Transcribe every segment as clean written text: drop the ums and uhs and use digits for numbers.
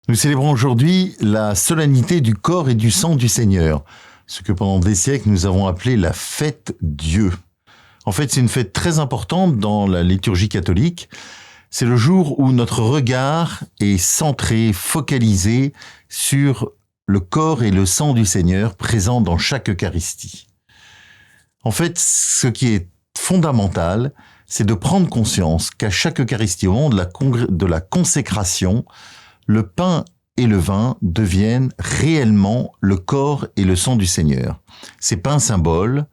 Nous célébrons aujourd'hui la solennité du corps et du sang du Seigneur, ce que pendant des siècles nous avons appelé la fête Dieu. En fait, c'est une fête très importante dans la liturgie catholique. C'est le jour où notre regard est centré, focalisé sur le corps et le sang du Seigneur présents dans chaque Eucharistie. En fait, ce qui est fondamental, c'est de prendre conscience qu'à chaque Eucharistie, au moment de la consécration, le pain et le vin deviennent réellement le corps et le sang du Seigneur. C'est pas un symbole,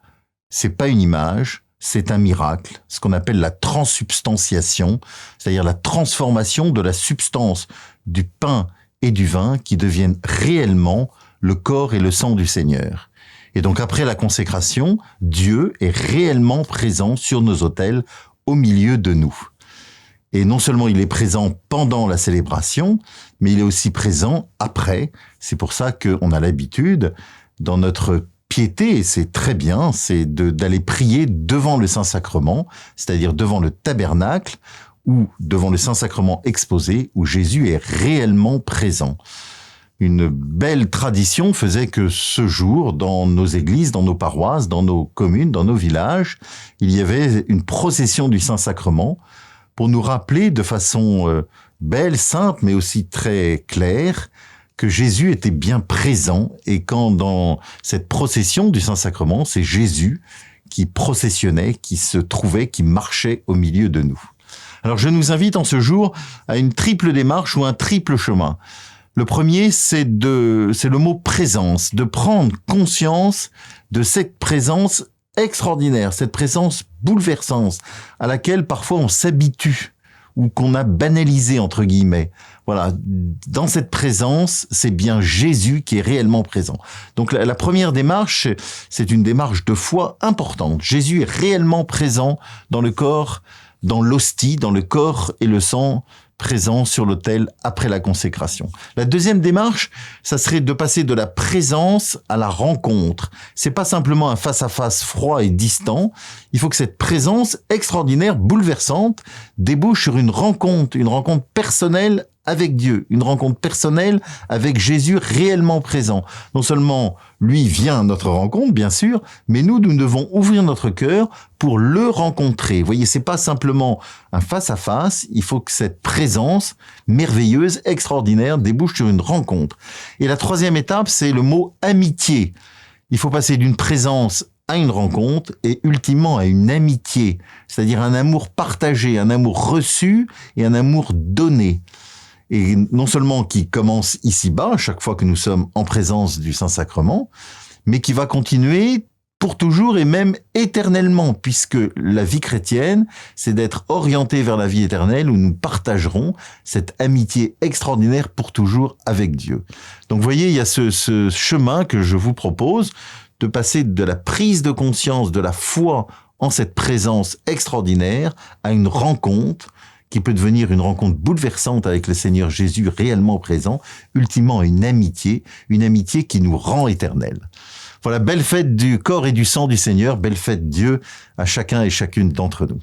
c'est pas une image, c'est un miracle, ce qu'on appelle la transsubstantiation, c'est-à-dire la transformation de la substance du pain et du vin qui deviennent réellement le corps et le sang du Seigneur. Et donc après la consécration, Dieu est réellement présent sur nos autels, au milieu de nous. Et non seulement il est présent pendant la célébration, mais il est aussi présent après. C'est pour ça qu'on a l'habitude, dans notre piété, et c'est très bien, c'est d'aller prier devant le Saint-Sacrement, c'est-à-dire devant le tabernacle, ou devant le Saint-Sacrement exposé, où Jésus est réellement présent. Une belle tradition faisait que ce jour, dans nos églises, dans nos paroisses, dans nos communes, dans nos villages, il y avait une procession du Saint-Sacrement pour nous rappeler de façon belle, simple, mais aussi très claire, que Jésus était bien présent et quand dans cette procession du Saint-Sacrement, c'est Jésus qui processionnait, qui se trouvait, qui marchait au milieu de nous. Alors je nous invite en ce jour à une triple démarche ou un triple chemin. Le premier, c'est le mot présence, de prendre conscience de cette présence extraordinaire, cette présence bouleversante à laquelle parfois on s'habitue ou qu'on a banalisé entre guillemets. Voilà, dans cette présence, c'est bien Jésus qui est réellement présent. Donc la première démarche, c'est une démarche de foi importante. Jésus est réellement présent dans le corps, dans l'hostie, dans le corps et le sang présent sur l'autel après la consécration. La deuxième démarche, ça serait de passer de la présence à la rencontre. C'est pas simplement un face-à-face froid et distant. Il faut que cette présence extraordinaire, bouleversante, débouche sur une rencontre personnelle avec Dieu, une rencontre personnelle avec Jésus réellement présent. Non seulement lui vient à notre rencontre, bien sûr, mais nous devons ouvrir notre cœur pour le rencontrer. Vous voyez, c'est pas simplement un face-à-face, il faut que cette présence merveilleuse, extraordinaire, débouche sur une rencontre. Et la troisième étape, c'est le mot amitié. Il faut passer d'une présence à une rencontre et ultimement à une amitié, c'est-à-dire un amour partagé, un amour reçu et un amour donné. Et non seulement qui commence ici-bas, à chaque fois que nous sommes en présence du Saint-Sacrement, mais qui va continuer pour toujours et même éternellement, puisque la vie chrétienne, c'est d'être orienté vers la vie éternelle où nous partagerons cette amitié extraordinaire pour toujours avec Dieu. Donc vous voyez, il y a ce chemin que je vous propose de passer de la prise de conscience, de la foi en cette présence extraordinaire à une rencontre qui peut devenir une rencontre bouleversante avec le Seigneur Jésus réellement présent, ultimement une amitié qui nous rend éternels. Voilà, belle fête du corps et du sang du Seigneur, belle fête Dieu à chacun et chacune d'entre nous.